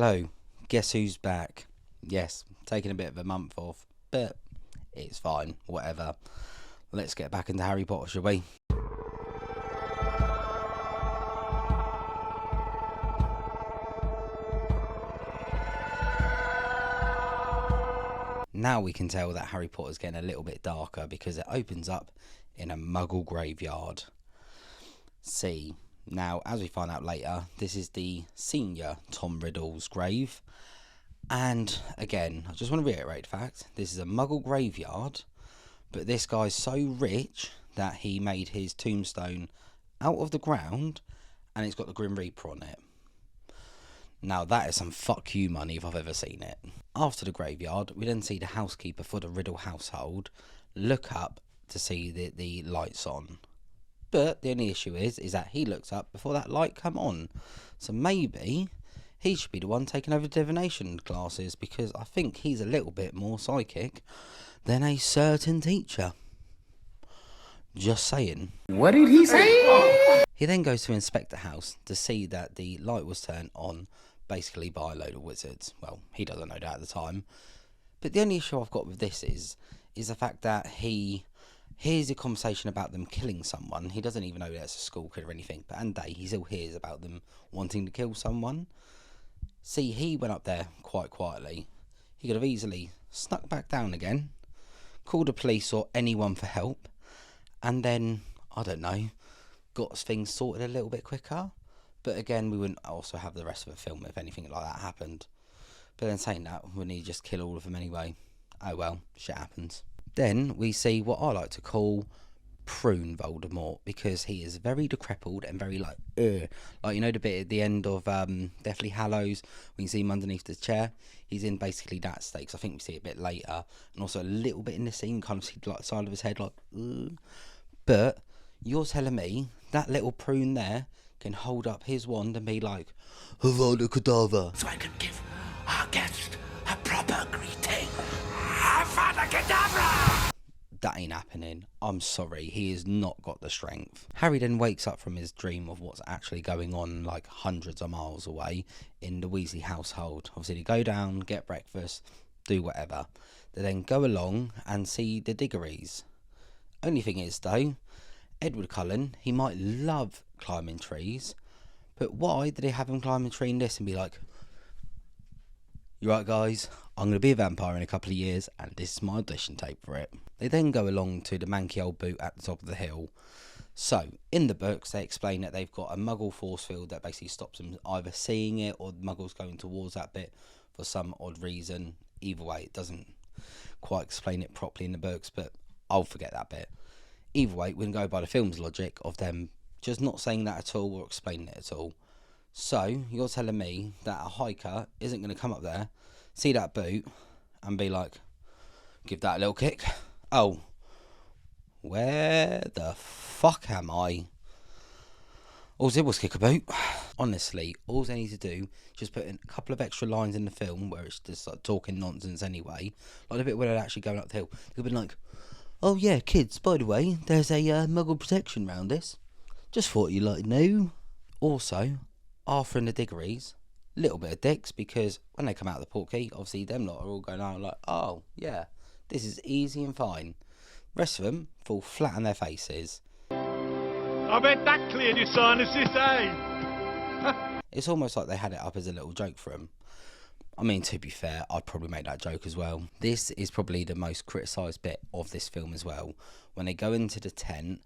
Hello, guess who's back? Yes, taking a bit of a month off, but it's fine, whatever. Let's get back into Harry Potter, shall we? Now we can tell that Harry Potter's getting a little bit darker because it opens up in a Muggle graveyard. See, now as we find out later, this is the senior Tom Riddle's grave. And again, I just want to reiterate the fact, this is a Muggle graveyard, but this guy's so rich that he made his tombstone out of the ground and it's got the Grim Reaper on it. Now that is some fuck you money if I've ever seen it. After the graveyard, we then see the housekeeper for the Riddle household look up to see the lights on. But the only issue is that he looks up before that light come on. So maybe he should be the one taking over divination classes, because I think he's a little bit more psychic than a certain teacher. Just saying. What did he say? He then goes to inspect the house to see that the light was turned on basically by a load of wizards. Well, he doesn't know that at the time. But the only issue I've got with this is the fact that he hears a conversation about them killing someone. He doesn't even know that it's a school kid or anything, but one day he still hears about them wanting to kill someone. See, he went up there quite quietly. He could have easily snuck back down again, called the police or anyone for help, and then, I don't know, got things sorted a little bit quicker. But again, we wouldn't also have the rest of the film if anything like that happened. But then saying that, wouldn't he just kill all of them anyway? Oh well, shit happens. Then we see what I like to call prune Voldemort, because he is very decrepit and very like you know the bit at the end of Deathly Hallows when you see him underneath the chair. He's in basically that state, 'cause I think we see it a bit later, and also a little bit in the scene, kind of see like the side of his head like But you're telling me that little prune there can hold up his wand and be like, Avada Kedavra, So I can give our guest a proper greeting. Avada Kedavra! That ain't happening. I'm sorry, he has not got the strength. Harry then wakes up from his dream of what's actually going on like hundreds of miles away in the Weasley household. Obviously they go down, get breakfast, do whatever. They then go along and see the Diggories. Only thing is though, Edward Cullen, he might love climbing trees, but why did they have him climb a tree in this and be like, you right guys, I'm going to be a vampire in a couple of years and this is my audition tape for it. They then go along to the manky old boot at the top of the hill. So, in the books they explain that they've got a muggle force field that basically stops them either seeing it or the muggles going towards that bit for some odd reason. Either way, it doesn't quite explain it properly in the books, but I'll forget that bit. Either way, we can go by the film's logic of them just not saying that at all or explaining it at all. So, you're telling me that a hiker isn't going to come up there, see that boot, and be like, give that a little kick? Oh, where the fuck am I? All it was kick a boot. Honestly, all they need to do is just put in a couple of extra lines in the film where it's just like talking nonsense anyway. Like the bit where they're actually going up the hill. They'll be like, oh yeah, kids, by the way, there's a muggle protection round this. Just thought you'd like to know. Also, Arthur and the Diggories, little bit of dicks, because when they come out of the portkey, obviously them lot are all going out like, oh yeah, this is easy and fine. Rest of them fall flat on their faces. I bet that cleared your sinuses, eh? It's almost like they had it up as a little joke for him. I mean, to be fair, I'd probably make that joke as well. This is probably the most criticised bit of this film as well. When they go into the tent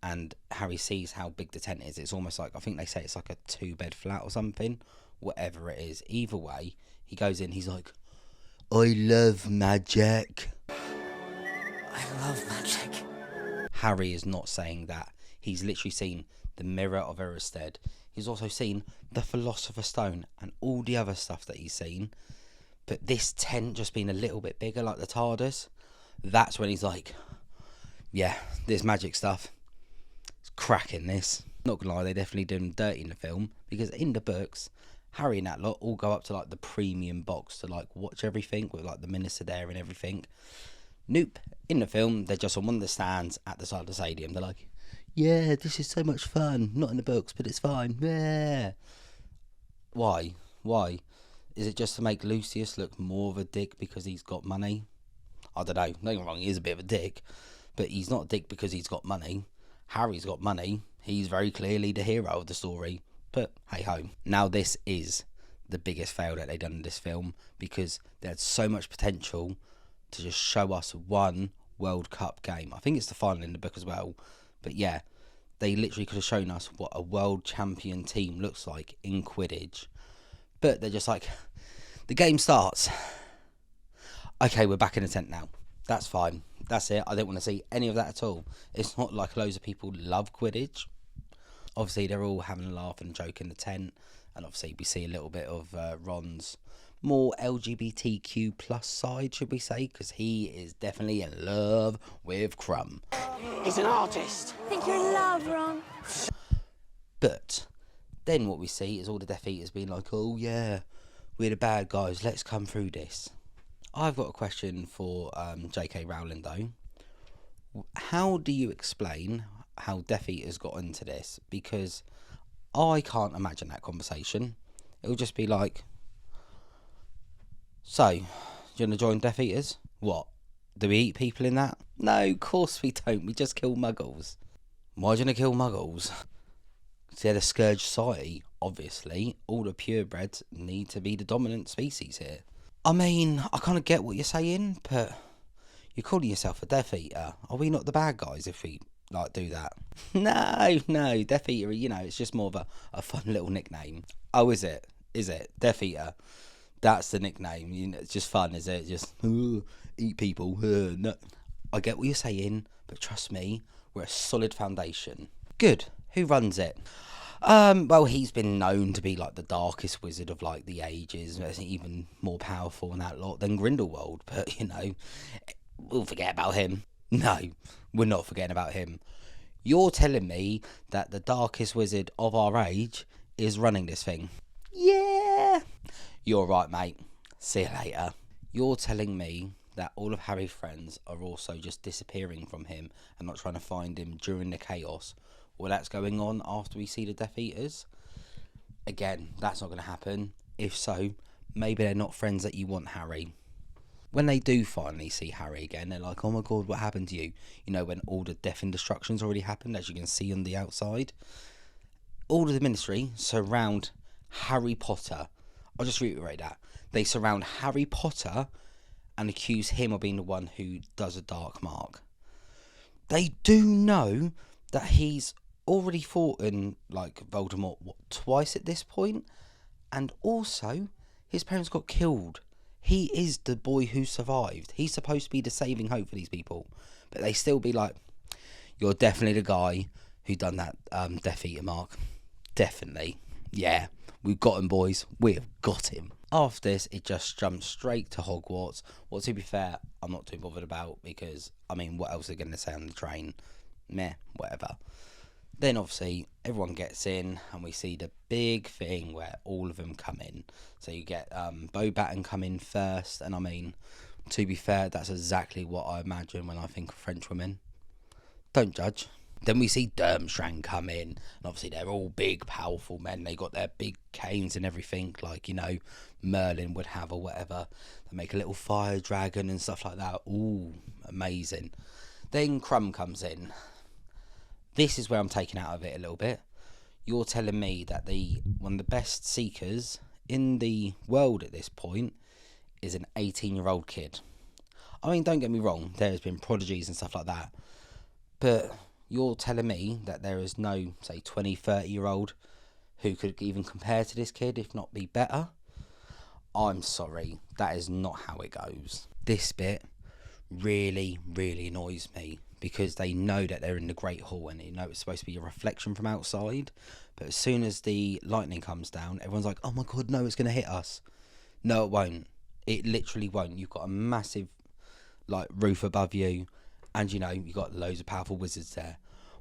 and Harry sees how big the tent is, it's almost like, I think they say it's like a 2-bed flat or something. Whatever it is. Either way, he goes in, he's like, I love magic. I love magic. Harry is not saying that. He's literally seen the Mirror of Erised. He's also seen the Philosopher's Stone and all the other stuff that he's seen. But this tent just being a little bit bigger, like the TARDIS, that's when he's like, yeah, this magic stuff, it's cracking this. Not gonna lie, they definitely did him dirty in the film, because in the books, Harry and that lot all go up to like the premium box to like watch everything with like the minister there and everything. Nope. In the film, they're just on one of the stands at the side of the stadium. They're like, yeah, this is so much fun. Not in the books, but it's fine. Yeah. Why? Is it just to make Lucius look more of a dick because he's got money? I don't know. Don't get me wrong, he is a bit of a dick, but he's not a dick because he's got money. Harry's got money. He's very clearly the hero of the story. But hey ho. Now this is the biggest fail that they've done in this film, because they had so much potential to just show us one World Cup game. I think it's the final in the book as well. But yeah, they literally could have shown us what a world champion team looks like in Quidditch. But they're just like, the game starts. Okay, we're back in the tent now. That's fine. That's it. I don't want to see any of that at all. It's not like loads of people love Quidditch. Obviously, they're all having a laugh and joke in the tent. And obviously, we see a little bit of Ron's more LGBTQ plus side, should we say? Because he is definitely in love with Crumb. He's an artist. I think you're in love, Ron. But then what we see is all the Death Eaters being like, oh yeah, we're the bad guys, let's come through this. I've got a question for J.K. Rowling though. How do you explain how Death Eaters got into this? Because I can't imagine that conversation. It'll just be like, so, do you want to join Death Eaters? What? Do we eat people in that? No, of course we don't. We just kill muggles. Why do you want to kill muggles? They're the Scourge Society, obviously. All the purebreds need to be the dominant species here. I mean, I kind of get what you're saying, but you're calling yourself a Death Eater. Are we not the bad guys if we, like, do that? No, Death Eater, you know, it's just more of a fun little nickname. Oh, is it? Is it? Death Eater. That's the nickname. You know, it's just fun, is it? Just, eat people. No. I get what you're saying, but trust me, we're a solid foundation. Good. Who runs it? Well, he's been known to be like the darkest wizard of like the ages, even more powerful in that lot than Grindelwald. But you know, we'll forget about him. No, we're not forgetting about him. You're telling me that the darkest wizard of our age is running this thing? Yeah, you're right, mate. See you later. You're telling me that all of Harry's friends are also just disappearing from him and not trying to find him during the chaos? Well, that's going on after we see the Death Eaters. Again, that's not going to happen. If so, maybe they're not friends that you want, Harry. When they do finally see Harry again, they're like, oh my god, what happened to you? You know, when all the death and destruction's already happened, as you can see on the outside. All of the Ministry surround Harry Potter. I'll just reiterate that. They surround Harry Potter and accuse him of being the one who does a dark mark. They do know that he's already fought in, like, Voldemort, twice at this point? And also, his parents got killed. He is the boy who survived. He's supposed to be the saving hope for these people. But they still be like, you're definitely the guy who done that Death Eater mark. Definitely. Yeah, we've got him, boys. We've got him. After this, it just jumps straight to Hogwarts. Well, to be fair, I'm not too bothered about, because, I mean, what else are they going to say on the train? Meh, whatever. Then obviously everyone gets in and we see the big thing where all of them come in. So you get Bo Batten come in first, and I mean, to be fair, that's exactly what I imagine when I think of French women. Don't judge. Then we see Durmstrang come in, and obviously they're all big, powerful men. They got their big canes and everything, like, you know, Merlin would have or whatever. They make a little fire dragon and stuff like that. Ooh, amazing. Then Crumb comes in. This is where I'm taken out of it a little bit. You're telling me that one of the best seekers in the world at this point is an 18-year-old kid. I mean, don't get me wrong, there's been prodigies and stuff like that. But you're telling me that there is no, say, 20, 30-year-old who could even compare to this kid, if not be better? I'm sorry, that is not how it goes. This bit really, really annoys me, because they know that they're in the Great Hall and they know it's supposed to be a reflection from outside. But as soon as the lightning comes down, everyone's like, oh my god, no, it's going to hit us. No, it won't. It literally won't. You've got a massive, like, roof above you, and, you know, you've got loads of powerful wizards there.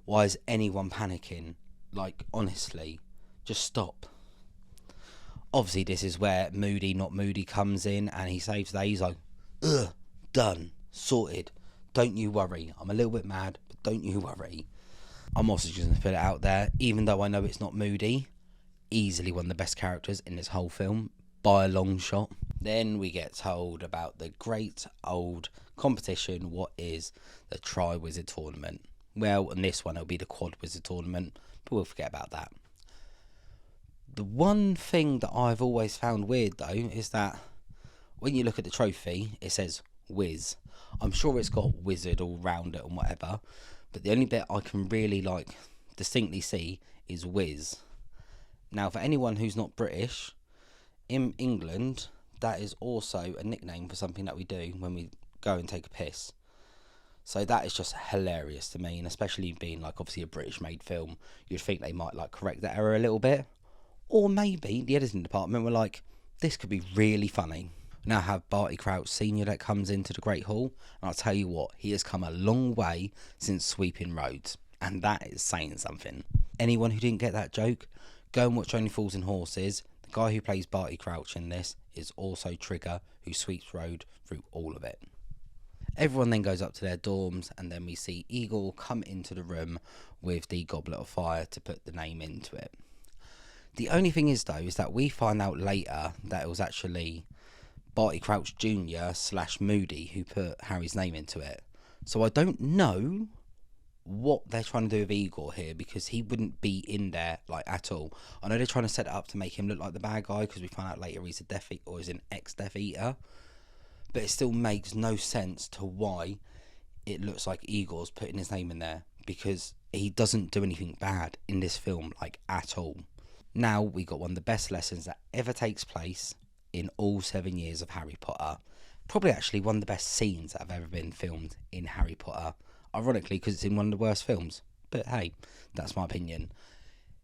Why is anyone panicking? Like, honestly, just stop. Obviously, this is where Moody, not Moody, comes in, and he saves that. He's like, ugh, done, sorted. Don't you worry. I'm a little bit mad, but don't you worry. I'm also just going to put it out there, even though I know it's not Moody, easily one of the best characters in this whole film, by a long shot. Then we get told about the great old competition, what is the Tri-Wizard Tournament. Well, in this one it'll be the Quad Wizard Tournament, but we'll forget about that. The one thing that I've always found weird though is that when you look at the trophy, it says Wiz. I'm sure it's got Wizard all round it and whatever, but the only bit I can really like distinctly see is Wiz. Now, for anyone who's not British, in England, that is also a nickname for something that we do when we go and take a piss. So that is just hilarious to me, and especially being like obviously a British made film, you'd think they might like correct that error a little bit. Or maybe the editing department were like, this could be really funny. We now have Barty Crouch Senior that comes into the Great Hall, and I'll tell you what, he has come a long way since sweeping roads, and that is saying something. Anyone who didn't get that joke, go and watch Only Fools and Horses. The guy who plays Barty Crouch in this is also Trigger, who sweeps road through all of it. Everyone then goes up to their dorms, and then we see Eagle come into the room with the Goblet of Fire to put the name into it. The only thing is though, is that we find out later that it was actually Barty Crouch Jr. / Moody who put Harry's name into it. So I don't know what they're trying to do with Igor here, because he wouldn't be in there like at all. I know they're trying to set it up to make him look like the bad guy, because we find out later he's a Death Eater, or he's an ex-Death Eater. But it still makes no sense to why it looks like Igor's putting his name in there, because he doesn't do anything bad in this film, like at all. Now we got one of the best lessons that ever takes place in all 7 years of Harry Potter. Probably actually one of the best scenes that have ever been filmed in Harry Potter. Ironically, because it's in one of the worst films. But hey, that's my opinion.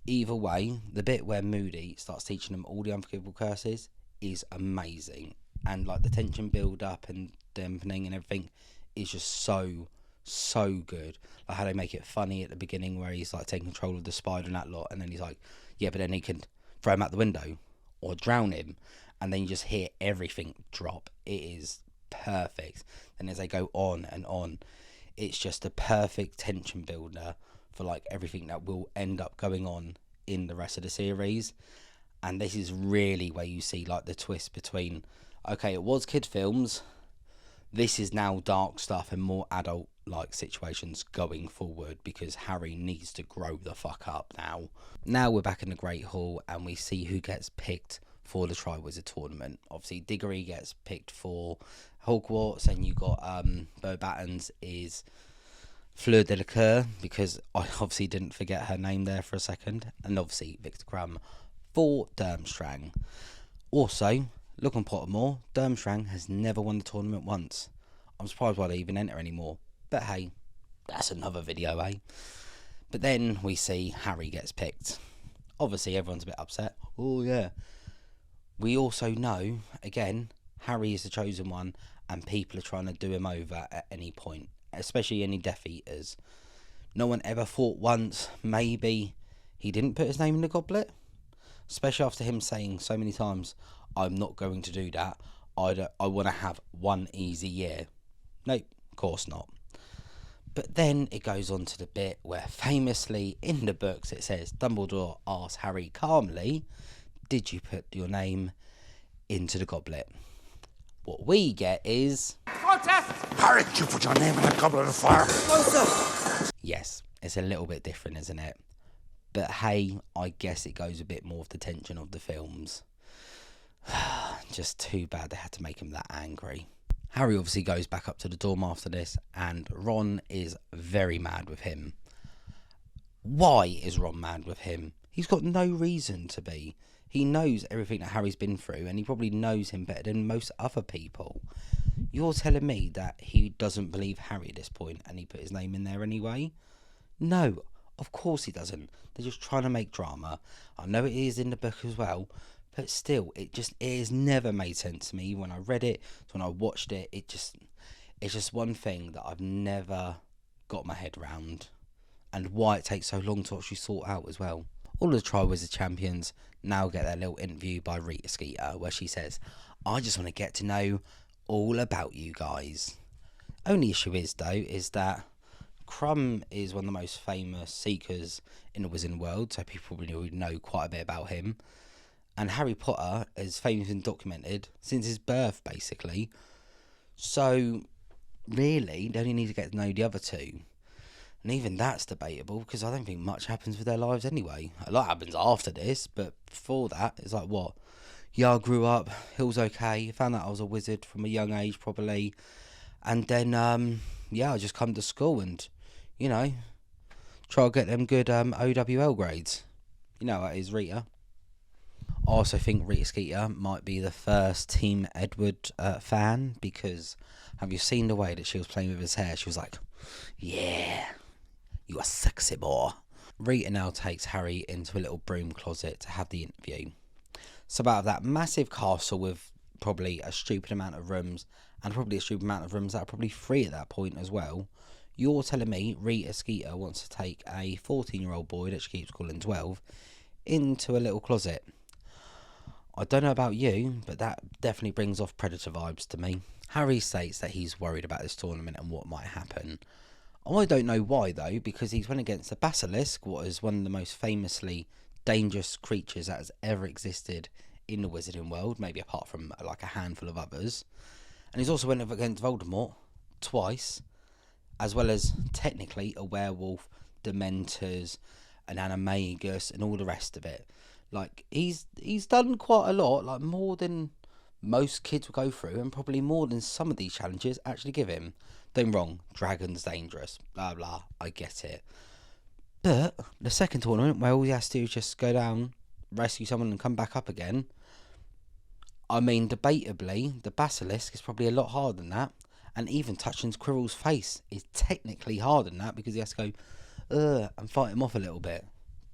Either way, the bit where Moody starts teaching them all the unforgivable curses is amazing. And like the tension build up and dampening and everything is just so good. Like how they make it funny at the beginning where he's like taking control of the spider and that lot, and then he's like, yeah, but then he can throw him out the window or drown him, and then you just hear everything drop. It is perfect. And as they go on and on, it's just a perfect tension builder for like everything that will end up going on in the rest of the series. And this is really where you see like the twist between, okay, it was kid films, this is now dark stuff and more adult like situations going forward, because Harry needs to grow the fuck up now. Now we're back in the Great Hall and we see who gets picked for the Tri-Wizard Tournament. Obviously Diggory gets picked for Hogwarts, and you got Bo Battens is Fleur de la Cour, because I obviously didn't forget her name there for a second, and obviously Victor Crumb for Durmstrang. Also, look on Pottermore, Durmstrang has never won the tournament once. I'm surprised why they even enter anymore, but hey, that's another video, eh? But then we see Harry gets picked. Obviously everyone's a bit upset. Oh yeah. We also know, again, Harry is the chosen one, and people are trying to do him over at any point, especially any Death Eaters. No one ever thought once maybe he didn't put his name in the goblet, especially after him saying so many times, I'm not going to do that, I want to have one easy year. Nope, of course not. But then it goes on to the bit where famously in the books it says Dumbledore asks Harry calmly, did you put your name into the goblet? What we get is, Protest! Harry, did you put your name in the goblet of fire? No, sir. Yes, it's a little bit different, isn't it? But hey, I guess it goes a bit more of the tension of the films. Just too bad they had to make him that angry. Harry obviously goes back up to the dorm after this, and Ron is very mad with him. Why is Ron mad with him? He's got no reason to be. He knows everything that Harry's been through, and he probably knows him better than most other people. You're telling me that he doesn't believe Harry at this point, and he put his name in there anyway? No, of course he doesn't. They're just trying to make drama. I know it is in the book as well, but still, it has never made sense to me when I read it, when I watched it. It's just one thing that I've never got my head around, and why it takes so long to actually sort out as well. All of the Tri-Wizard champions now get their little interview by Rita Skeeter, where she says, I just want to get to know all about you guys. Only issue is, though, is that Crumb is one of the most famous seekers in the wizarding world, so people probably know quite a bit about him. And Harry Potter is famously been documented since his birth, basically. So, really, they only need to get to know the other two. And even that's debatable, because I don't think much happens with their lives anyway. A lot happens after this, but before that, it's like, what? Yeah, I grew up, it was okay, found out I was a wizard from a young age, probably. And then, I just come to school and, try to get them good OWL grades. You know what it is, Rita. I also think Rita Skeeter might be the first Team Edward fan, because have you seen the way that she was playing with his hair? She was like, yeah, you are sexy boy. Rita now takes Harry into a little broom closet to have the interview. So out of that massive castle with probably a stupid amount of rooms, and probably a stupid amount of rooms that are probably free at that point as well, you're telling me Rita Skeeter wants to take a 14-year-old boy that she keeps calling 12 into a little closet. I don't know about you, but that definitely brings off Predator vibes to me. Harry states that he's worried about this tournament and what might happen. I don't know why though, because he's went against the basilisk, what is one of the most famously dangerous creatures that has ever existed in the wizarding world, maybe apart from like a handful of others. And he's also went up against Voldemort twice, as well as technically a werewolf, dementors, an animagus, and all the rest of it. Like, he's done quite a lot, like more than most kids will go through, and probably more than some of these challenges actually give him. Don't get me wrong, dragon's dangerous, blah blah, I get it. But the second tournament, where all he has to do is just go down, rescue someone and come back up again, I mean, debatably, the basilisk is probably a lot harder than that. And even touching Quirrell's face is technically harder than that, because he has to go, and fight him off a little bit.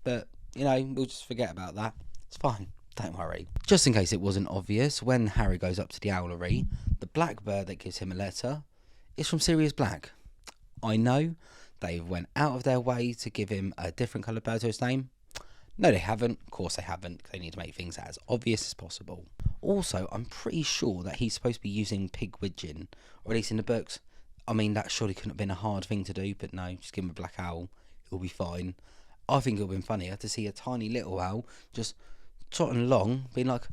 But, we'll just forget about that. It's fine, don't worry. Just in case it wasn't obvious, when Harry goes up to the owlery, the black bird that gives him a letter is from Sirius Black. I know, they went out of their way to give him a different coloured bird to his name. No, they haven't. Of course they haven't. They need to make things as obvious as possible. Also, I'm pretty sure that he's supposed to be using pigwidgeon, or at least in the books. I mean, that surely couldn't have been a hard thing to do, but no, just give him a black owl. It'll be fine. I think it would have been funnier to see a tiny little owl just trotting along, being like,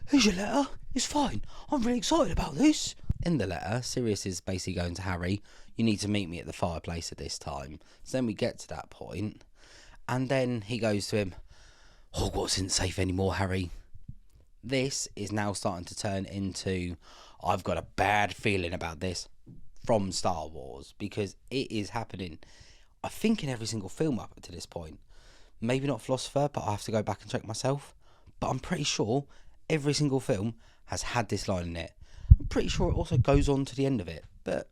here's your letter. It's fine. I'm really excited about this. In the letter, Sirius is basically going to Harry, you need to meet me at the fireplace at this time. So then we get to that point, and then he goes to him, Hogwarts isn't safe anymore, Harry. This is now starting to turn into, I've got a bad feeling about this from Star Wars, because it is happening, I think, in every single film up to this point. Maybe not Philosopher, but I have to go back and check myself. But I'm pretty sure every single film has had this line in it. I'm pretty sure it also goes on to the end of it, but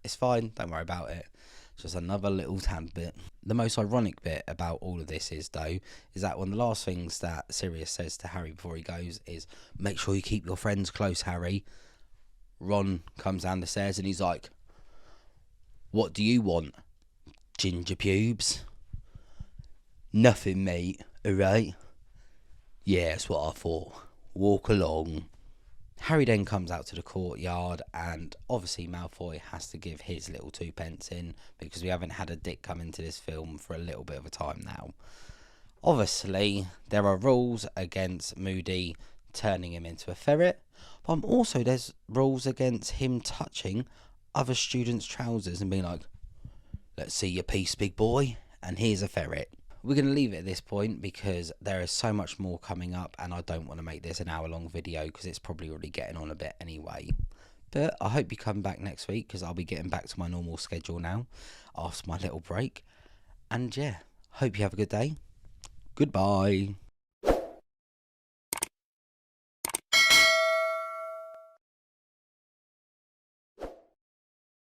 it's fine, don't worry about it. It's just another little tad bit. The most ironic bit about all of this is, though, is that one of the last things that Sirius says to Harry before he goes is, make sure you keep your friends close, Harry. Ron comes down the stairs and he's like, what do you want, ginger pubes? Nothing, mate, alright? Yeah, that's what I thought. Walk along. Harry then comes out to the courtyard, and obviously Malfoy has to give his little 2 pence in, because we haven't had a dick come into this film for a little bit of a time now. Obviously, there are rules against Moody turning him into a ferret, but also there's rules against him touching other students' trousers and being like, let's see your piece, big boy, and here's a ferret. We're going to leave it at this point because there is so much more coming up, and I don't want to make this an hour-long video because it's probably already getting on a bit anyway. But I hope you come back next week, because I'll be getting back to my normal schedule now after my little break. And yeah, hope you have a good day. Goodbye.